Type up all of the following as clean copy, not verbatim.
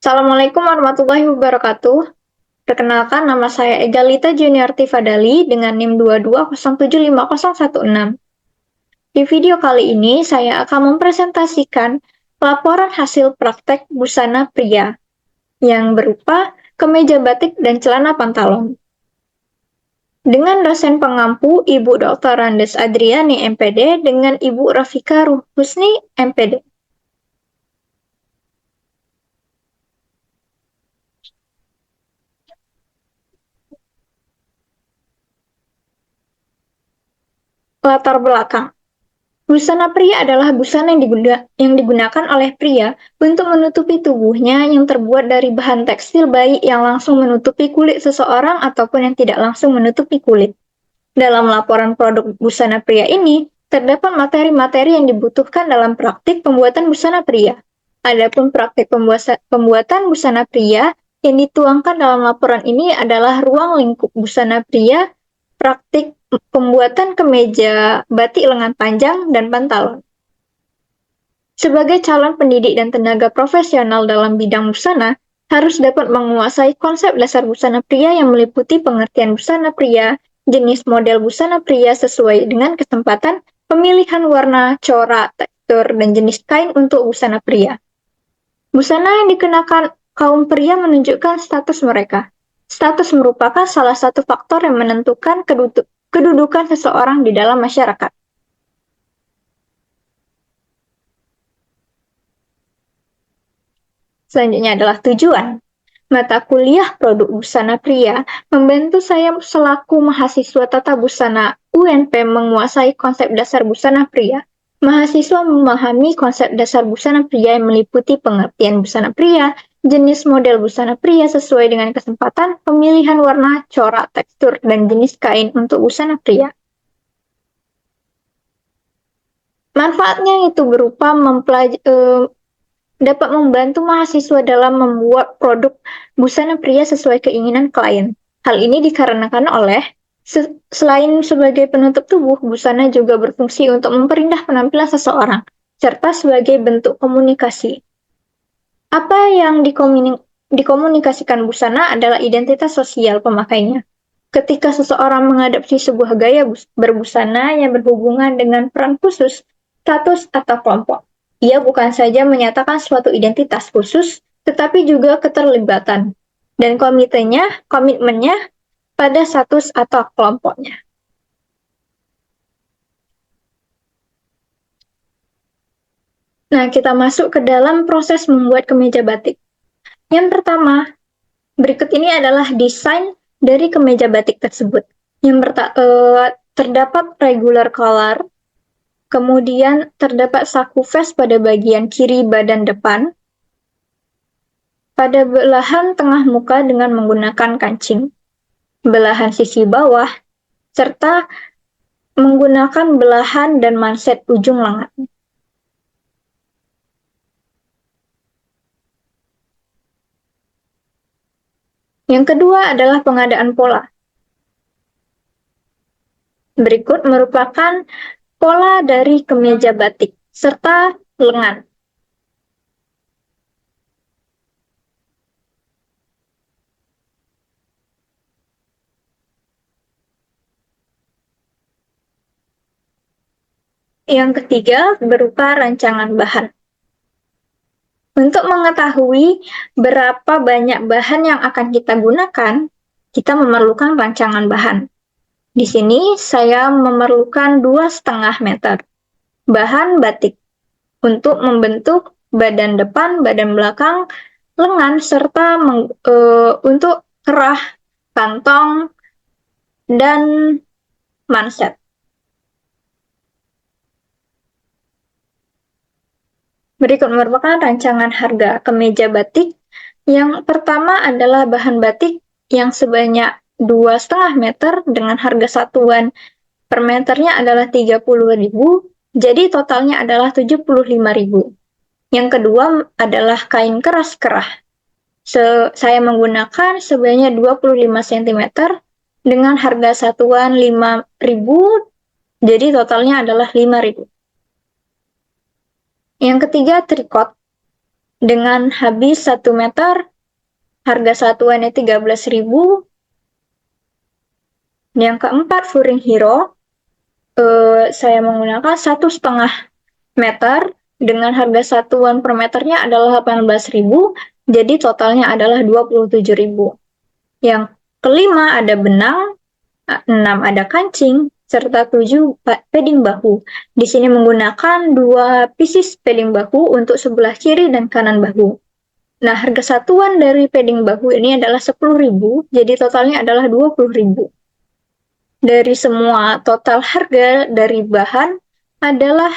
Assalamualaikum warahmatullahi wabarakatuh. Perkenalkan, nama saya Egalita Juniarti Fadali dengan NIM 22075016. Di video kali ini, saya akan mempresentasikan laporan hasil praktek busana pria yang berupa kemeja batik dan celana pantalon. Dengan dosen pengampu Ibu Dr. Randes Adriani MPD dengan Ibu Rafika Husni MPD. Latar belakang. Busana pria adalah busana yang digunakan oleh pria untuk menutupi tubuhnya yang terbuat dari bahan tekstil baik yang langsung menutupi kulit seseorang ataupun yang tidak langsung menutupi kulit. Dalam laporan produk busana pria ini, terdapat materi-materi yang dibutuhkan dalam praktik pembuatan busana pria. Adapun praktik pembuatan busana pria yang dituangkan dalam laporan ini adalah ruang lingkup busana pria, praktik pembuatan kemeja batik lengan panjang dan pantalon. Sebagai calon pendidik dan tenaga profesional dalam bidang busana, harus dapat menguasai konsep dasar busana pria yang meliputi pengertian busana pria, jenis model busana pria sesuai dengan kesempatan, pemilihan warna, corak, tekstur, dan jenis kain untuk busana pria. Busana yang dikenakan kaum pria menunjukkan status mereka. Status merupakan salah satu faktor yang menentukan kedudukan seseorang di dalam masyarakat. Selanjutnya adalah tujuan. Mata kuliah produk busana pria membantu saya selaku mahasiswa tata busana UNP menguasai konsep dasar busana pria. Mahasiswa memahami konsep dasar busana pria yang meliputi pengertian busana pria, jenis model busana pria sesuai dengan kesempatan, pemilihan warna, corak, tekstur, dan jenis kain untuk busana pria. Manfaatnya itu berupa dapat membantu mahasiswa dalam membuat produk busana pria sesuai keinginan klien. Hal ini dikarenakan oleh selain sebagai penutup tubuh, busana juga berfungsi untuk memperindah penampilan seseorang, serta sebagai bentuk komunikasi. Apa yang dikomunikasikan busana adalah identitas sosial pemakainya. Ketika seseorang mengadopsi sebuah gaya berbusana yang berhubungan dengan peran khusus, status, atau kelompok, ia bukan saja menyatakan suatu identitas khusus, tetapi juga keterlibatan dan komitmennya pada status atau kelompoknya. Nah, kita masuk ke dalam proses membuat kemeja batik. Yang pertama, berikut ini adalah desain dari kemeja batik tersebut. Terdapat regular collar, kemudian terdapat saku vest pada bagian kiri badan depan, pada belahan tengah muka dengan menggunakan kancing, belahan sisi bawah, serta menggunakan belahan dan manset ujung lengan. Yang kedua adalah pengadaan pola. Berikut merupakan pola dari kemeja batik, serta lengan. Yang ketiga berupa rancangan bahan. Untuk mengetahui berapa banyak bahan yang akan kita gunakan, kita memerlukan rancangan bahan. Di sini saya memerlukan 2,5 meter bahan batik untuk membentuk badan depan, badan belakang, lengan, serta untuk kerah, kantong, dan manset. Berikut merupakan rancangan harga kemeja batik. Yang pertama adalah bahan batik yang sebanyak 2,5 meter dengan harga satuan per meternya adalah 30.000, jadi totalnya adalah 75.000. Yang kedua adalah kain keras kerah. Saya menggunakan sebanyak 25 cm dengan harga satuan 5.000, jadi totalnya adalah 5.000. Yang ketiga, trikot. dengan habis 1 meter, harga satuannya 13.000. Yang keempat, Furing Hero, saya menggunakan 1,5 meter dengan harga satuan per meternya adalah 18.000, jadi totalnya adalah 27.000. Yang kelima ada benang, 6 ada kancing, serta 7 padding bahu. Di sini menggunakan 2 pieces padding bahu untuk sebelah kiri dan kanan bahu. Nah, harga satuan dari padding bahu ini adalah 10.000, jadi totalnya adalah 20.000. Dari semua total harga dari bahan adalah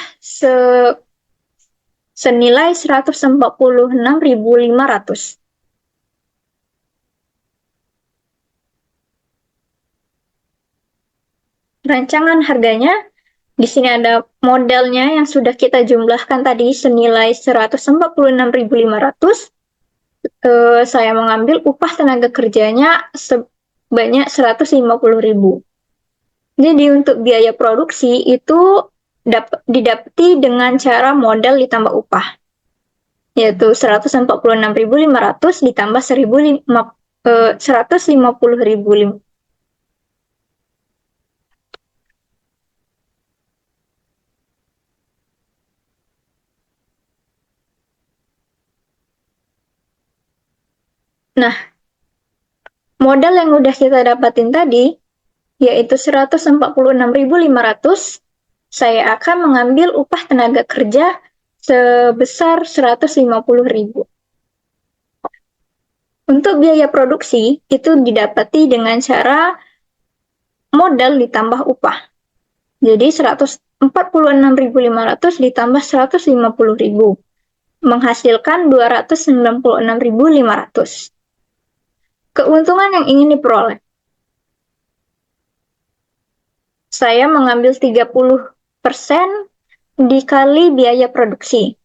senilai 146.500. Rancangan harganya, di sini ada modelnya yang sudah kita jumlahkan tadi senilai 146.500. Saya mengambil upah tenaga kerjanya sebanyak 150.000. Jadi untuk biaya produksi itu didapati dengan cara modal ditambah upah, yaitu 146.500 ditambah 150.000. Nah, modal yang udah kita dapatin tadi, yaitu 146.500, saya akan mengambil upah tenaga kerja sebesar 150.000. Untuk biaya produksi, itu didapati dengan cara modal ditambah upah. Jadi 146.500 ditambah 150.000, menghasilkan 296.500. Keuntungan yang ingin diperoleh. Saya mengambil 30% dikali biaya produksi.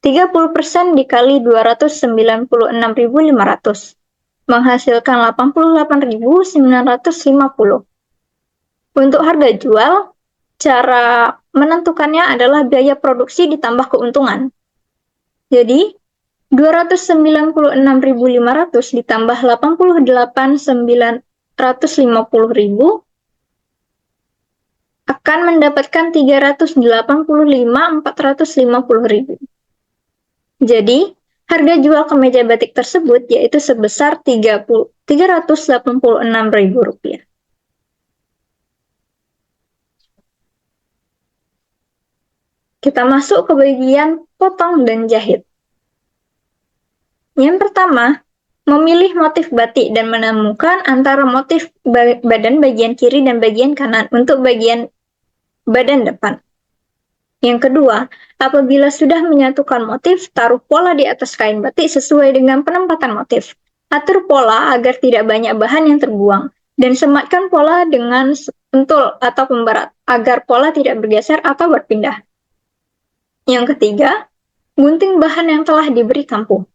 30% dikali 296.500, menghasilkan 88.950. Untuk harga jual, cara menentukannya adalah biaya produksi ditambah keuntungan. Jadi, 296.500 ditambah 88.950.000 akan mendapatkan 385.450.000. Jadi, harga jual kemeja batik tersebut yaitu sebesar 386.000 rupiah. Kita masuk ke bagian potong dan jahit. Yang pertama, memilih motif batik dan menemukan antara motif badan bagian kiri dan bagian kanan untuk bagian badan depan. Yang kedua, apabila sudah menyatukan motif, taruh pola di atas kain batik sesuai dengan penempatan motif. Atur pola agar tidak banyak bahan yang terbuang, dan sematkan pola dengan pentul atau pemberat, agar pola tidak bergeser atau berpindah. Yang ketiga, gunting bahan yang telah diberi kampung.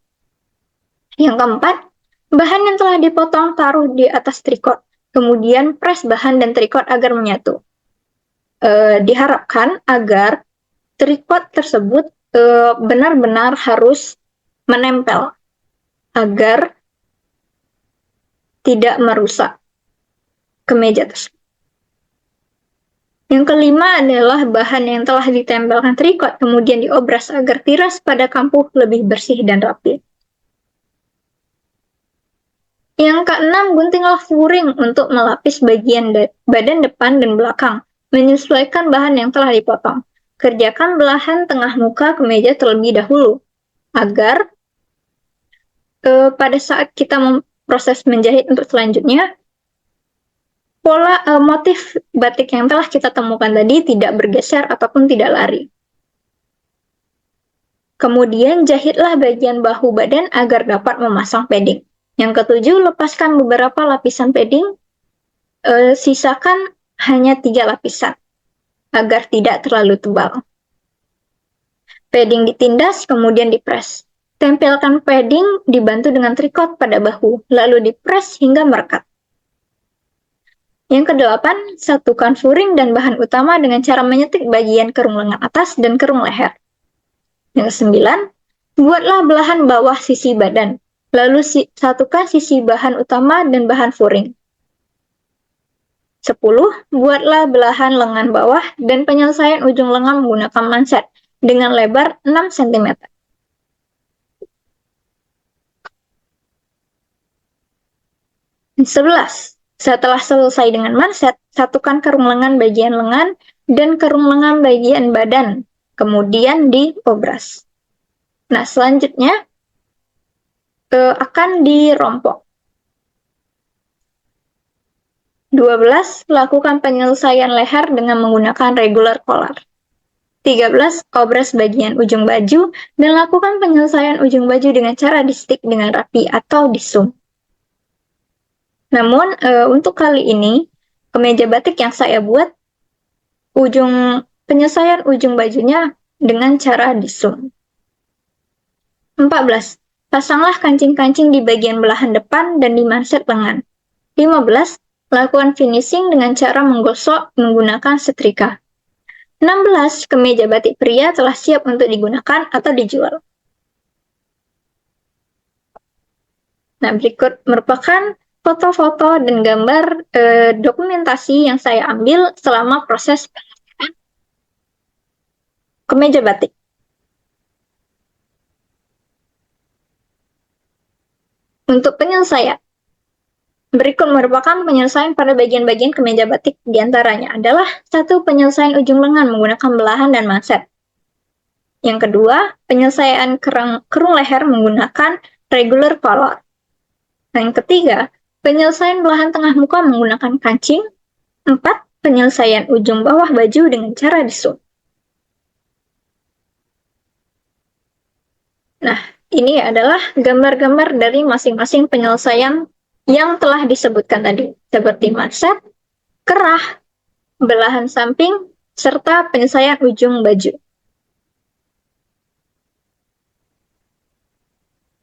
Yang keempat, bahan yang telah dipotong taruh di atas trikot, kemudian pres bahan dan trikot agar menyatu. Diharapkan agar trikot tersebut benar-benar harus menempel agar tidak merusak kemeja tersebut. Yang kelima adalah bahan yang telah ditempelkan trikot kemudian diobras agar tiras pada kampuh lebih bersih dan rapi. Yang keenam, guntinglah furing untuk melapis bagian badan depan dan belakang, menyesuaikan bahan yang telah dipotong. Kerjakan belahan tengah muka kemeja terlebih dahulu, agar pada saat kita proses menjahit untuk selanjutnya, pola motif batik yang telah kita temukan tadi tidak bergeser ataupun tidak lari. Kemudian jahitlah bagian bahu badan agar dapat memasang padding. Yang ketujuh, lepaskan beberapa lapisan padding, sisakan hanya 3 lapisan, agar tidak terlalu tebal. Padding ditindas, kemudian dipres. Tempelkan padding dibantu dengan trikot pada bahu, lalu dipres hingga merekat. Yang kedelapan, satukan furing dan bahan utama dengan cara menyetik bagian kerung lengan atas dan kerung leher. Yang kesembilan, Buatlah belahan bawah sisi badan, lalu satukan sisi bahan utama dan bahan furing. 10. Buatlah belahan lengan bawah dan penyelesaian ujung lengan menggunakan manset dengan lebar 6 cm. 11. Setelah selesai dengan manset, satukan kerung lengan bagian lengan dan kerung lengan bagian badan, kemudian diobras. Nah, selanjutnya akan dirompok. 12. Lakukan penyelesaian leher dengan menggunakan regular collar. 13. Obras bagian ujung baju dan lakukan penyelesaian ujung baju dengan cara di-stick dengan rapi atau di-zoom. Namun, untuk kali ini, kemeja batik yang saya buat, penyelesaian ujung bajunya dengan cara di-zoom. 14. Pasanglah kancing-kancing di bagian belahan depan dan di manset lengan. 15. Lakukan finishing dengan cara menggosok menggunakan setrika. 16. Kemeja batik pria telah siap untuk digunakan atau dijual. Nah, berikut merupakan foto-foto dan gambar dokumentasi yang saya ambil selama proses pengerjaan kemeja batik. Untuk penyelesaian, berikut merupakan penyelesaian pada bagian-bagian kemeja batik. Di antaranya adalah 1. Penyelesaian ujung lengan menggunakan belahan dan manset. Yang kedua, penyelesaian kerung leher menggunakan regular collar. Yang ketiga, penyelesaian belahan tengah muka menggunakan kancing. 4. Penyelesaian ujung bawah baju dengan cara di-zoom. Nah, ini adalah gambar-gambar dari masing-masing penyelesaian yang telah disebutkan tadi, seperti manset, kerah, belahan samping, serta penyelesaian ujung baju.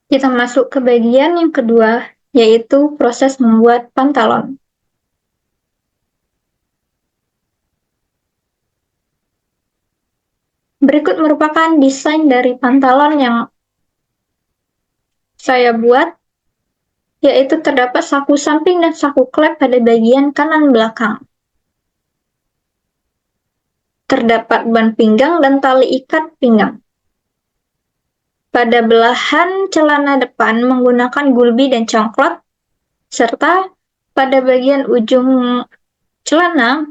Kita masuk ke bagian yang kedua, yaitu proses membuat pantalon. Berikut merupakan desain dari pantalon yang saya buat, yaitu terdapat saku samping dan saku klep pada bagian kanan belakang. Terdapat ban pinggang dan tali ikat pinggang. Pada belahan celana depan menggunakan gulbi dan congklot, serta pada bagian ujung celana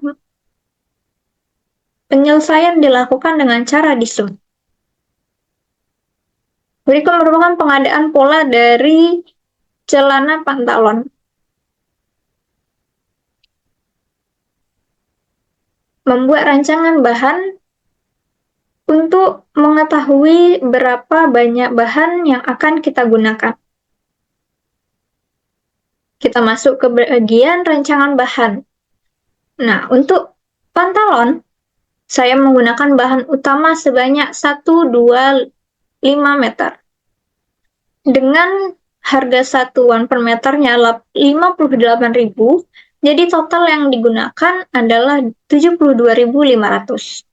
penyelesaian dilakukan dengan cara di-zoom. Berikut merupakan pengadaan pola dari celana pantalon. Membuat rancangan bahan untuk mengetahui berapa banyak bahan yang akan kita gunakan. Kita masuk ke bagian rancangan bahan. Nah, untuk pantalon, saya menggunakan bahan utama sebanyak 125 meter. Dengan harga satuan per meternya 58.000, jadi total yang digunakan adalah 72.500.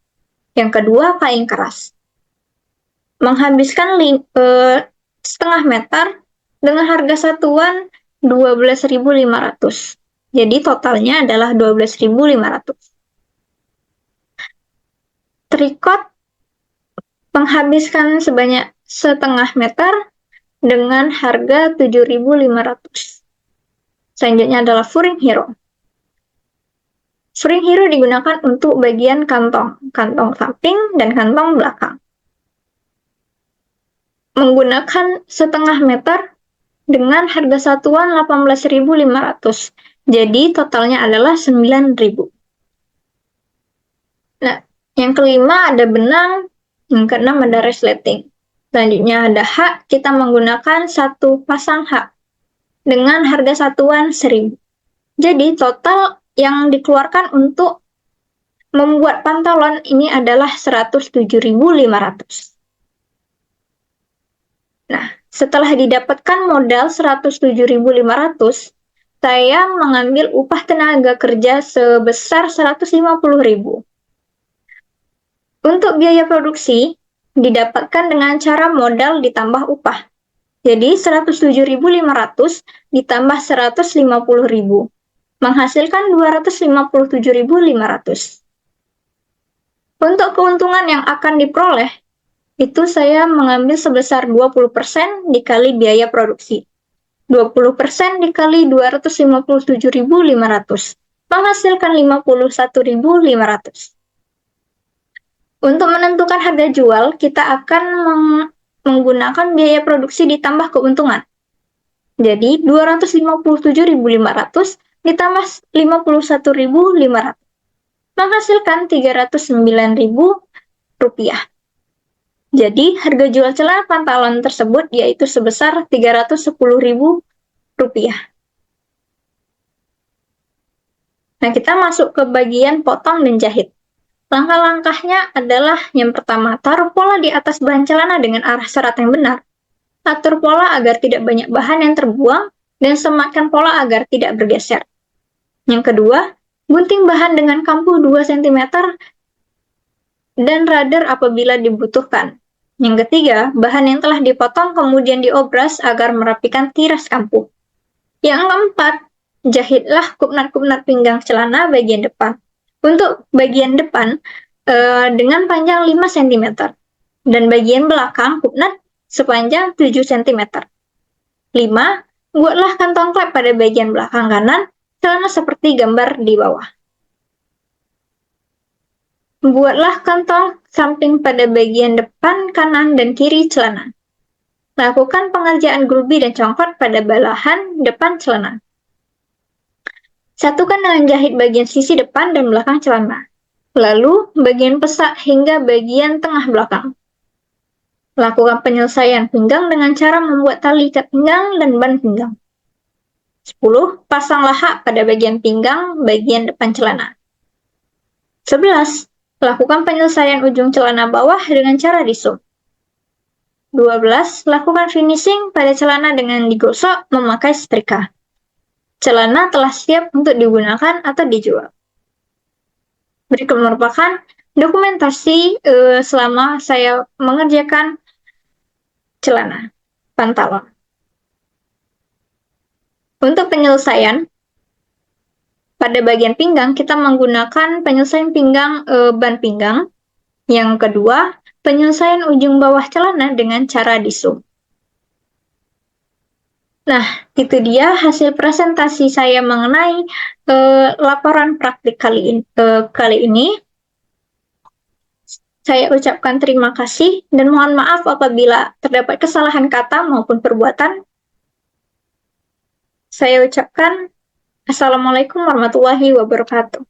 Yang kedua, kain keras. Menghabiskan setengah meter dengan harga satuan 12.500. Jadi totalnya adalah 12.500. Trikot menghabiskan sebanyak setengah meter dengan harga 7.500. Selanjutnya adalah furing hero. Furing hero digunakan untuk bagian kantong samping dan kantong belakang. Menggunakan setengah meter dengan harga satuan 18.500. Jadi totalnya adalah 9.000. Nah, yang kelima ada benang, yang keenam ada resleting. Selanjutnya ada hak, kita menggunakan satu pasang hak dengan harga satuan 1.000. Jadi total yang dikeluarkan untuk membuat pantalon ini adalah 107.500. Nah, setelah didapatkan modal 107.500, saya mengambil upah tenaga kerja sebesar 150.000. Untuk biaya produksi, didapatkan dengan cara modal ditambah upah. Jadi 107.500 ditambah 150.000 menghasilkan 257.500. Untuk keuntungan yang akan diperoleh, itu saya mengambil sebesar 20% dikali biaya produksi. 20% dikali 257.500 menghasilkan 51.500. Untuk menentukan harga jual, kita akan menggunakan biaya produksi ditambah keuntungan. Jadi 257.500 ditambah 51.500 menghasilkan 309.000 rupiah. Jadi harga jual celana pantalon tersebut yaitu sebesar 310.000 rupiah. Nah, kita masuk ke bagian potong dan jahit. Langkah-langkahnya adalah yang pertama, taruh pola di atas bahan celana dengan arah serat yang benar. Atur pola agar tidak banyak bahan yang terbuang dan semakan pola agar tidak bergeser. Yang kedua, gunting bahan dengan kampuh 2 cm dan radar apabila dibutuhkan. Yang ketiga, bahan yang telah dipotong kemudian diobras agar merapikan tiras kampuh. Yang keempat, jahitlah kupnat-kupnat pinggang celana bagian depan. Untuk bagian depan dengan panjang 5 cm dan bagian belakang kupnat sepanjang 7 cm. 5. Buatlah kantong klep pada bagian belakang kanan celana seperti gambar di bawah. Buatlah kantong samping pada bagian depan, kanan, dan kiri celana. Lakukan pengerjaan gubi dan congkot pada belahan depan celana. Satukan dengan jahit bagian sisi depan dan belakang celana. Lalu, bagian pesak hingga bagian tengah belakang. Lakukan penyelesaian pinggang dengan cara membuat tali ikat pinggang dan ban pinggang. 10. Pasang lahak pada bagian pinggang bagian depan celana. 11. Lakukan penyelesaian ujung celana bawah dengan cara disum. 12. Lakukan finishing pada celana dengan digosok memakai setrika. Celana telah siap untuk digunakan atau dijual. Berikut merupakan dokumentasi selama saya mengerjakan celana pantalon. Untuk penyelesaian, pada bagian pinggang kita menggunakan penyelesaian pinggang ban pinggang. Yang kedua, penyelesaian ujung bawah celana dengan cara disum. Nah, itu dia hasil presentasi saya mengenai laporan praktik kali ini. Saya ucapkan terima kasih dan mohon maaf apabila terdapat kesalahan kata maupun perbuatan. Saya ucapkan Assalamualaikum warahmatullahi wabarakatuh.